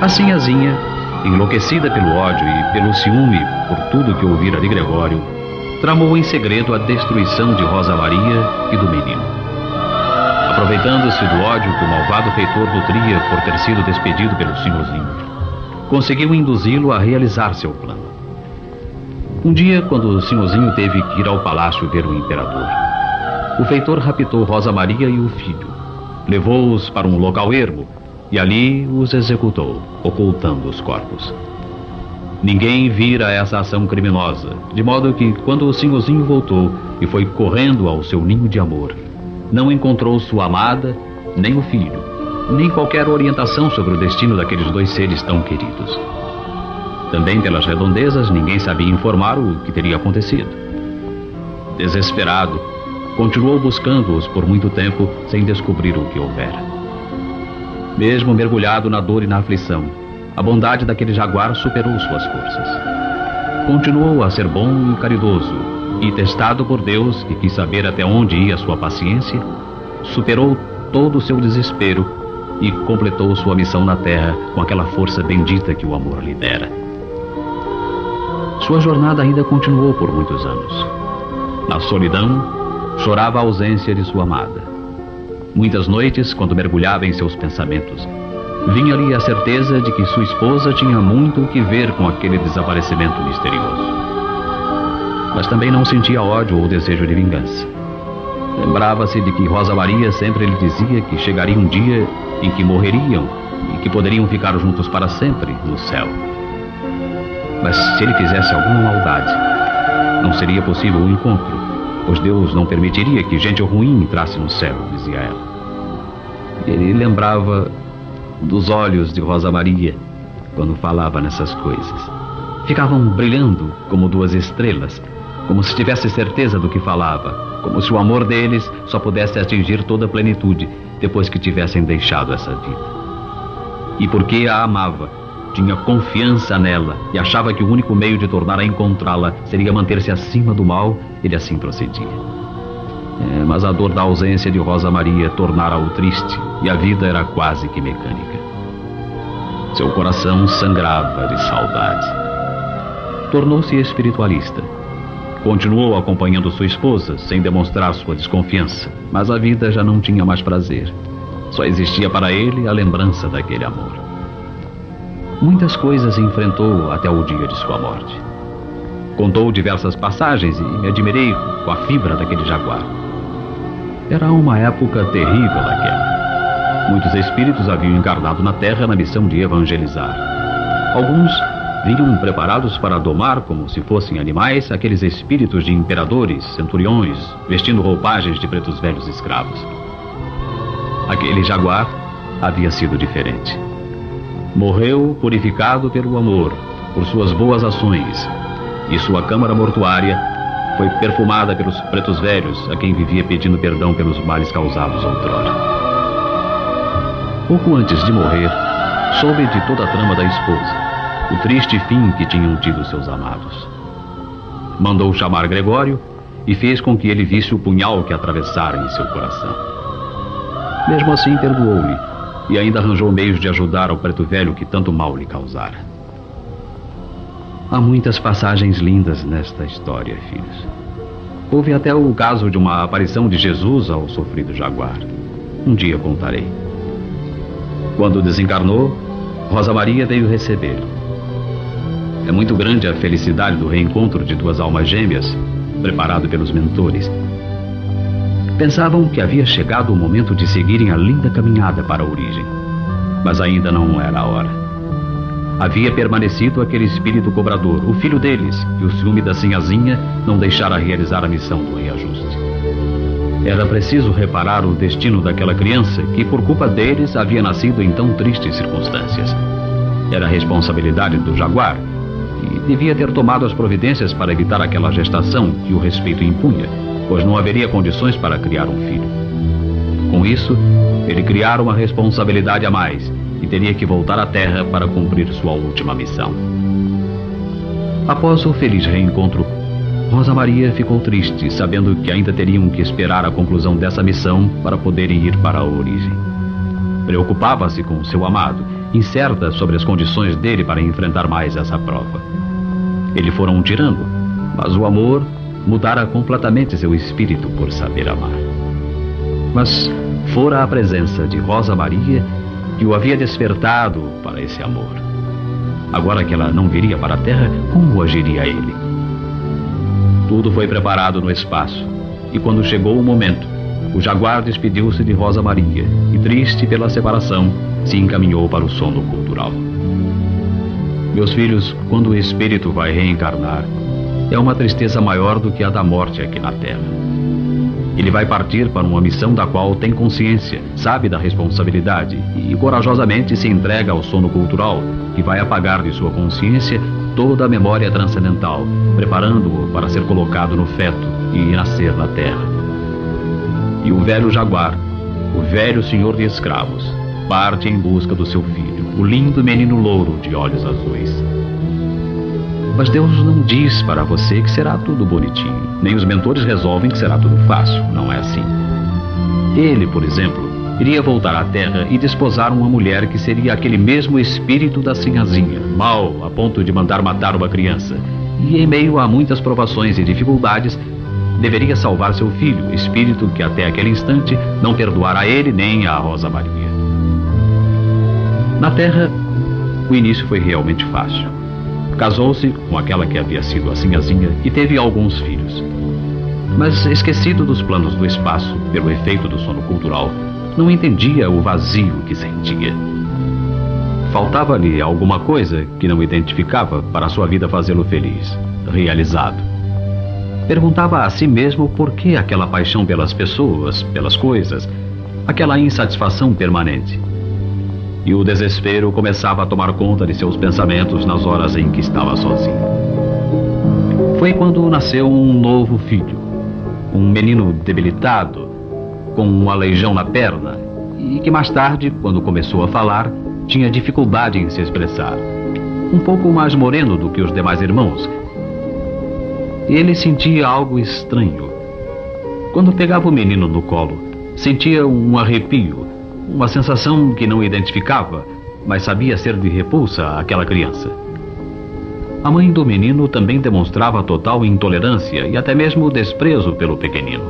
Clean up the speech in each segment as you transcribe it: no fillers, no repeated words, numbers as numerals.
A sinhazinha, enlouquecida pelo ódio e pelo ciúme por tudo que ouvira de Gregório, tramou em segredo a destruição de Rosa Maria e do menino. Aproveitando-se do ódio que o malvado feitor nutria por ter sido despedido pelo senhorzinho, conseguiu induzi-lo a realizar seu plano. Um dia, quando o senhorzinho teve que ir ao palácio ver o imperador, o feitor raptou Rosa Maria e o filho, levou-os para um local ermo e ali os executou, ocultando os corpos. Ninguém vira essa ação criminosa, de modo que, quando o senhorzinho voltou e foi correndo ao seu ninho de amor, não encontrou sua amada, nem o filho, nem qualquer orientação sobre o destino daqueles dois seres tão queridos. Também pelas redondezas, ninguém sabia informar o que teria acontecido. Desesperado, continuou buscando-os por muito tempo sem descobrir o que houvera. Mesmo mergulhado na dor e na aflição, a bondade daquele jaguar superou suas forças. Continuou a ser bom e caridoso, e testado por Deus, que quis saber até onde ia sua paciência, superou todo o seu desespero e completou sua missão na terra com aquela força bendita que o amor lhe dera. Sua jornada ainda continuou por muitos anos. Na solidão, chorava a ausência de sua amada. Muitas noites, quando mergulhava em seus pensamentos, vinha-lhe a certeza de que sua esposa tinha muito o que ver com aquele desaparecimento misterioso. Mas também não sentia ódio ou desejo de vingança. Lembrava-se de que Rosa Maria sempre lhe dizia que chegaria um dia em que morreriam e que poderiam ficar juntos para sempre no céu. Mas se ele fizesse alguma maldade, não seria possível o encontro, pois Deus não permitiria que gente ruim entrasse no céu, dizia ela. Ele lembrava dos olhos de Rosa Maria quando falava nessas coisas. Ficavam brilhando como duas estrelas, como se tivesse certeza do que falava, como se o amor deles só pudesse atingir toda a plenitude depois que tivessem deixado essa vida. E porque a amava, tinha confiança nela e achava que o único meio de tornar a encontrá-la seria manter-se acima do mal, ele assim procedia. Mas a dor da ausência de Rosa Maria tornara-o triste e a vida era quase que mecânica. Seu coração sangrava de saudade. Tornou-se espiritualista. Continuou acompanhando sua esposa, sem demonstrar sua desconfiança, mas a vida já não tinha mais prazer. Só existia para ele a lembrança daquele amor. Muitas coisas enfrentou até o dia de sua morte. Contou diversas passagens e me admirei com a fibra daquele jaguar. Era uma época terrível aquela. Muitos espíritos haviam encarnado na terra na missão de evangelizar. Alguns vinham preparados para domar, como se fossem animais, aqueles espíritos de imperadores, centuriões, vestindo roupagens de pretos velhos escravos. Aquele jaguar havia sido diferente. Morreu purificado pelo amor, por suas boas ações, e sua câmara mortuária foi perfumada pelos pretos velhos, a quem vivia pedindo perdão pelos males causados outrora. Pouco antes de morrer, soube de toda a trama da esposa, o triste fim que tinham tido seus amados. Mandou chamar Gregório e fez com que ele visse o punhal que atravessara em seu coração. Mesmo assim, perdoou-lhe e ainda arranjou meios de ajudar ao preto velho que tanto mal lhe causara. Há muitas passagens lindas nesta história, filhos. Houve até o caso de uma aparição de Jesus ao sofrido jaguar. Um dia contarei. Quando desencarnou, Rosa Maria veio recebê-lo. É muito grande a felicidade do reencontro de duas almas gêmeas, preparado pelos mentores. Pensavam que havia chegado o momento de seguirem a linda caminhada para a origem, mas ainda não era a hora. Havia permanecido aquele espírito cobrador, o filho deles, que o ciúme da sinhazinha não deixara realizar a missão do reajuste. Era preciso reparar o destino daquela criança que, por culpa deles, havia nascido em tão tristes circunstâncias. Era a responsabilidade do jaguar, que devia ter tomado as providências para evitar aquela gestação que o respeito impunha, pois não haveria condições para criar um filho. Com isso, ele criara uma responsabilidade a mais e teria que voltar à Terra para cumprir sua última missão. Após o feliz reencontro, Rosa Maria ficou triste, sabendo que ainda teriam que esperar a conclusão dessa missão para poderem ir para a origem. Preocupava-se com seu amado incerta sobre as condições dele para enfrentar mais essa prova. Ele fora um tirano, mas o amor mudara completamente seu espírito por saber amar. Mas fora a presença de Rosa Maria que o havia despertado para esse amor. Agora que ela não viria para a terra, como agiria ele? Tudo foi preparado no espaço, e quando chegou o momento, o jaguar despediu-se de Rosa Maria e, triste pela separação, se encaminhou para o sono cultural. Meus filhos, quando o espírito vai reencarnar, é uma tristeza maior do que a da morte aqui na Terra. Ele vai partir para uma missão da qual tem consciência, sabe da responsabilidade e corajosamente se entrega ao sono cultural, que vai apagar de sua consciência toda a memória transcendental, preparando-o para ser colocado no feto e nascer na Terra. E o velho jaguar, o velho senhor de escravos, parte em busca do seu filho, o lindo menino louro de olhos azuis. Mas Deus não diz para você que será tudo bonitinho, nem os mentores resolvem que será tudo fácil, não é assim. Ele, por exemplo, iria voltar à Terra e desposar uma mulher que seria aquele mesmo espírito da sinhazinha, mau a ponto de mandar matar uma criança, e em meio a muitas provações e dificuldades, deveria salvar seu filho, espírito que até aquele instante não perdoara a ele nem a Rosa Maria. Na Terra, o início foi realmente fácil. Casou-se com aquela que havia sido a sinhazinha e teve alguns filhos. Mas, esquecido dos planos do espaço pelo efeito do sono cultural, não entendia o vazio que sentia. Faltava-lhe alguma coisa que não identificava para a sua vida fazê-lo feliz, realizado. Perguntava a si mesmo por que aquela paixão pelas pessoas, pelas coisas, aquela insatisfação permanente. E o desespero começava a tomar conta de seus pensamentos nas horas em que estava sozinho. Foi quando nasceu um novo filho, um menino debilitado, com um aleijão na perna, e que mais tarde, quando começou a falar, tinha dificuldade em se expressar. Um pouco mais moreno do que os demais irmãos. Ele sentia algo estranho. Quando pegava o menino no colo, sentia um arrepio, uma sensação que não identificava, mas sabia ser de repulsa àquela criança. A mãe do menino também demonstrava total intolerância e até mesmo desprezo pelo pequenino.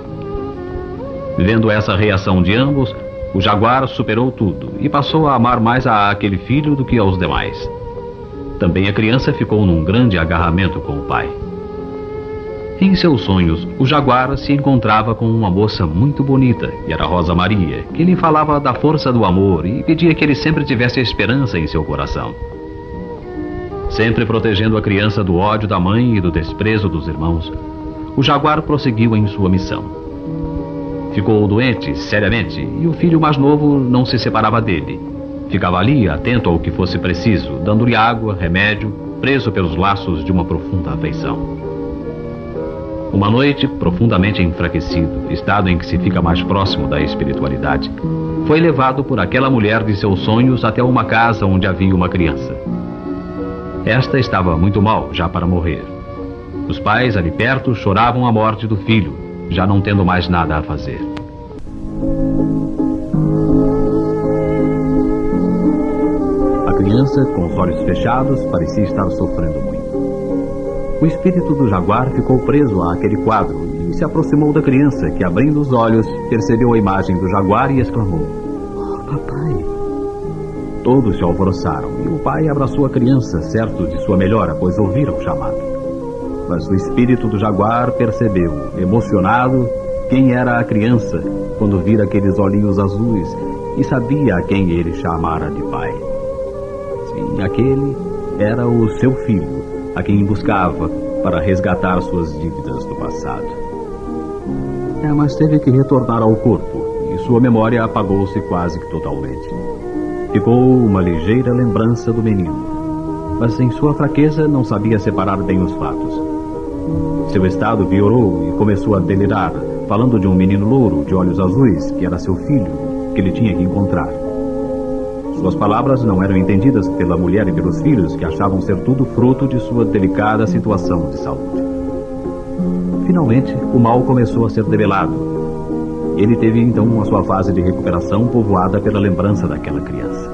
Vendo essa reação de ambos, o jaguar superou tudo e passou a amar mais a aquele filho do que aos demais. Também a criança ficou num grande agarramento com o pai. Em seus sonhos, o jaguar se encontrava com uma moça muito bonita, e era Rosa Maria, que lhe falava da força do amor e pedia que ele sempre tivesse esperança em seu coração. Sempre protegendo a criança do ódio da mãe e do desprezo dos irmãos, o jaguar prosseguiu em sua missão. Ficou doente, seriamente, e o filho mais novo não se separava dele. Ficava ali, atento ao que fosse preciso, dando-lhe água, remédio, preso pelos laços de uma profunda afeição. Uma noite, profundamente enfraquecido, estado em que se fica mais próximo da espiritualidade, foi levado por aquela mulher de seus sonhos até uma casa onde havia uma criança. Esta estava muito mal, já para morrer. Os pais, ali perto, choravam a morte do filho, já não tendo mais nada a fazer. A criança, com os olhos fechados, parecia estar sofrendo muito. O espírito do jaguar ficou preso àquele quadro e se aproximou da criança, que, abrindo os olhos, percebeu a imagem do jaguar e exclamou: "Oh, papai!" Todos se alvoroçaram e o pai abraçou a criança, certo de sua melhora, pois ouvira o chamado. Mas o espírito do jaguar percebeu, emocionado, quem era a criança quando vira aqueles olhinhos azuis e sabia a quem ele chamara de pai. Sim, aquele era o seu filho, a quem buscava para resgatar suas dívidas do passado. Mas teve que retornar ao corpo e sua memória apagou-se quase que totalmente. Ficou uma ligeira lembrança do menino, mas em sua fraqueza não sabia separar bem os fatos. Seu estado piorou e começou a delirar, falando de um menino louro de olhos azuis, que era seu filho, que ele tinha que encontrar. Suas palavras não eram entendidas pela mulher e pelos filhos, que achavam ser tudo fruto de sua delicada situação de saúde. Finalmente, o mal começou a ser revelado. Ele teve então a sua fase de recuperação povoada pela lembrança daquela criança.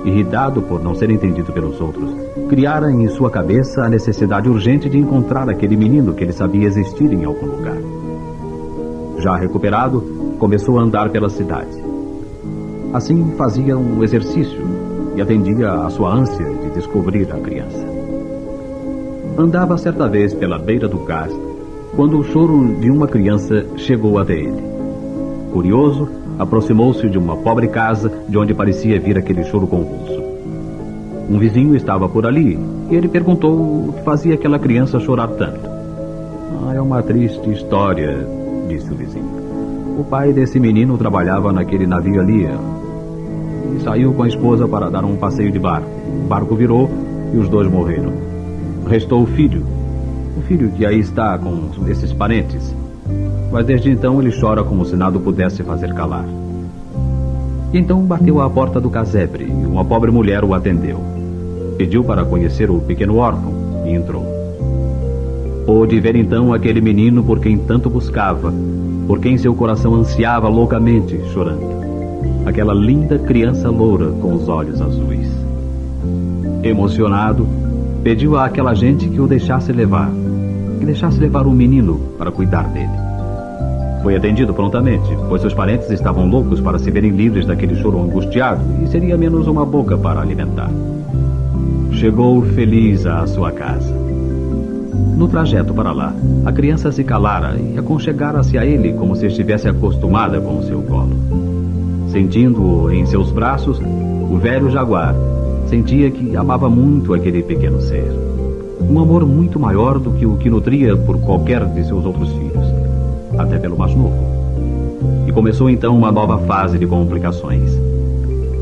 irritado por não ser entendido pelos outros, criara em sua cabeça a necessidade urgente de encontrar aquele menino que ele sabia existir em algum lugar. Já recuperado, começou a andar pela cidade. Assim fazia um exercício e atendia à sua ânsia de descobrir a criança. Andava certa vez pela beira do cais, quando o choro de uma criança chegou até ele. Curioso, aproximou-se de uma pobre casa de onde parecia vir aquele choro convulso. Um vizinho estava por ali e ele perguntou o que fazia aquela criança chorar tanto. É uma triste história, disse o vizinho. O pai desse menino trabalhava naquele navio ali e saiu com a esposa para dar um passeio de barco. O barco virou e os dois morreram. Restou o filho que aí está com esses parentes. Mas desde então ele chora como se nada o pudesse fazer calar. E então bateu à porta do casebre e uma pobre mulher o atendeu. Pediu para conhecer o pequeno órfão e entrou. Pôde ver então aquele menino por quem tanto buscava, por quem seu coração ansiava loucamente, chorando. Aquela linda criança loura com os olhos azuis. Emocionado, pediu àquela gente que o deixasse levar, que deixasse levar o menino para cuidar dele. Foi atendido prontamente, pois seus parentes estavam loucos para se verem livres daquele choro angustiado e seria menos uma boca para alimentar. Chegou feliz à sua casa. No trajeto para lá, a criança se calara e aconchegara-se a ele como se estivesse acostumada com o seu colo. Sentindo-o em seus braços, o velho jaguar sentia que amava muito aquele pequeno ser. Um amor muito maior do que o que nutria por qualquer de seus outros filhos, até pelo mais novo. E começou então uma nova fase de complicações.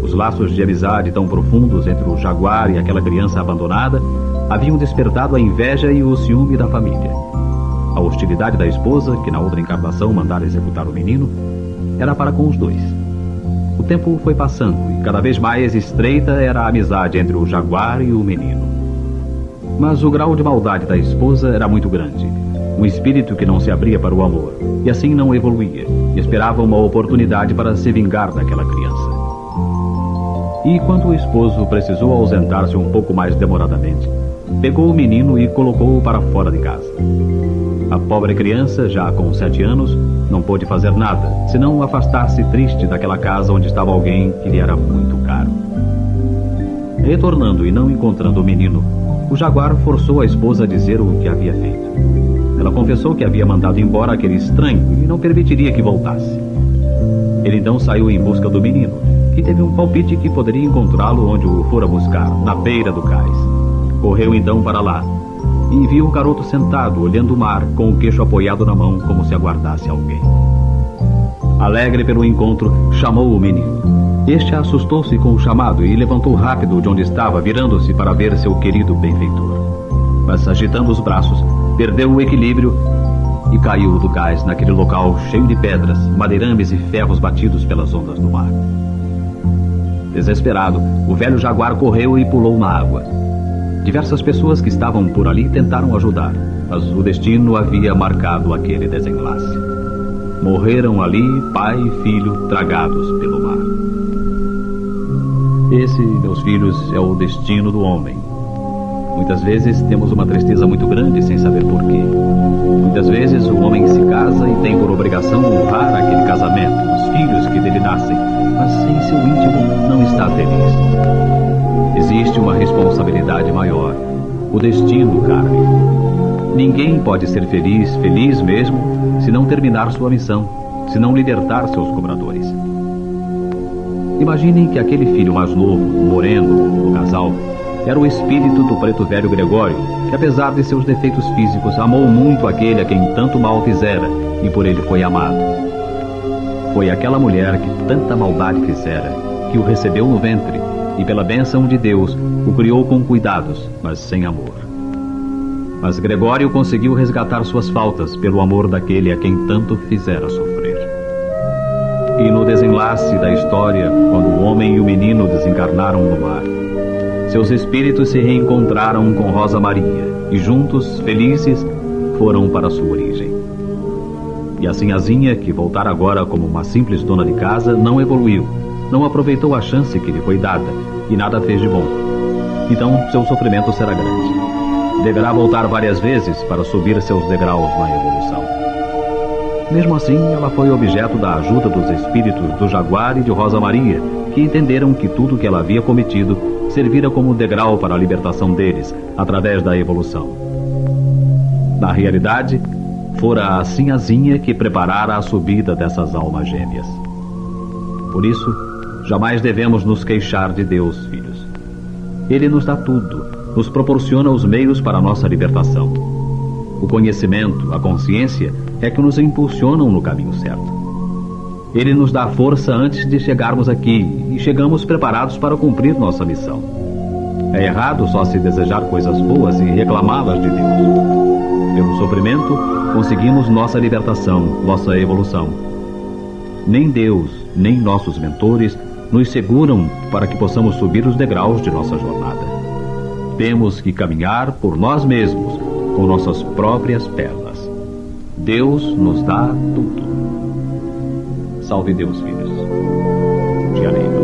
Os laços de amizade tão profundos entre o jaguar e aquela criança abandonada haviam despertado a inveja e o ciúme da família. A hostilidade da esposa, que na outra encarnação mandara executar o menino, era para com os dois. O tempo foi passando e cada vez mais estreita era a amizade entre o jaguar e o menino. Mas o grau de maldade da esposa era muito grande. Um espírito que não se abria para o amor, e assim não evoluía, e esperava uma oportunidade para se vingar daquela criança. E quando o esposo precisou ausentar-se um pouco mais demoradamente, pegou o menino e colocou-o para fora de casa. A pobre criança, já com 7 anos, não pôde fazer nada, senão afastar-se triste daquela casa onde estava alguém que lhe era muito caro. Retornando e não encontrando o menino, o jaguar forçou a esposa a dizer o que havia feito. Ela confessou que havia mandado embora aquele estranho e não permitiria que voltasse. Ele então saiu em busca do menino, que teve um palpite que poderia encontrá-lo onde o fora buscar, na beira do cais. Correu então para lá e viu o garoto sentado, olhando o mar, com o queixo apoiado na mão, como se aguardasse alguém. Alegre pelo encontro, chamou o menino. Este assustou-se com o chamado e levantou rápido de onde estava, virando-se para ver seu querido benfeitor. Mas, agitando os braços, perdeu o equilíbrio e caiu do cais naquele local cheio de pedras, madeirames e ferros batidos pelas ondas do mar. Desesperado, o velho jaguar correu e pulou na água. Diversas pessoas que estavam por ali tentaram ajudar, mas o destino havia marcado aquele desenlace. Morreram ali pai e filho tragados pelo mar. Esse, meus filhos, é o destino do homem. Muitas vezes temos uma tristeza muito grande sem saber porquê. Muitas vezes o homem se casa e tem por obrigação honrar aquele casamento, os filhos que dele nascem, mas em seu íntimo não está feliz. Existe uma responsabilidade maior, o destino kármico. Ninguém pode ser feliz mesmo, se não terminar sua missão, se não libertar seus cobradores. Imaginem que aquele filho mais novo, moreno, do casal, era o espírito do preto velho Gregório, que apesar de seus defeitos físicos, amou muito aquele a quem tanto mal fizera e por ele foi amado. Foi aquela mulher que tanta maldade fizera, que o recebeu no ventre e pela bênção de Deus o criou com cuidados, mas sem amor. Mas Gregório conseguiu resgatar suas faltas pelo amor daquele a quem tanto fizera sofrer. E no desenlace da história, quando o homem e o menino desencarnaram no mar, seus espíritos se reencontraram com Rosa Maria e juntos, felizes, foram para sua origem. E a sinhazinha, que voltara agora como uma simples dona de casa, não evoluiu, não aproveitou a chance que lhe foi dada e nada fez de bom. Então seu sofrimento será grande. Deverá voltar várias vezes para subir seus degraus na evolução. Mesmo assim, ela foi objeto da ajuda dos espíritos do Jaguar e de Rosa Maria, que entenderam que tudo que ela havia cometido servira como degrau para a libertação deles, através da evolução. Na realidade, fora a Sinhazinha que preparara a subida dessas almas gêmeas. Por isso, jamais devemos nos queixar de Deus, filhos. Ele nos dá tudo, nos proporciona os meios para a nossa libertação. O conhecimento, a consciência, é que nos impulsionam no caminho certo. Ele nos dá força antes de chegarmos aqui e chegamos preparados para cumprir nossa missão. É errado só se desejar coisas boas e reclamá-las de Deus. Pelo sofrimento, conseguimos nossa libertação, nossa evolução. Nem Deus, nem nossos mentores nos seguram para que possamos subir os degraus de nossa jornada. Temos que caminhar por nós mesmos, com nossas próprias pernas. Deus nos dá tudo. Salve Deus, filhos. Dianei.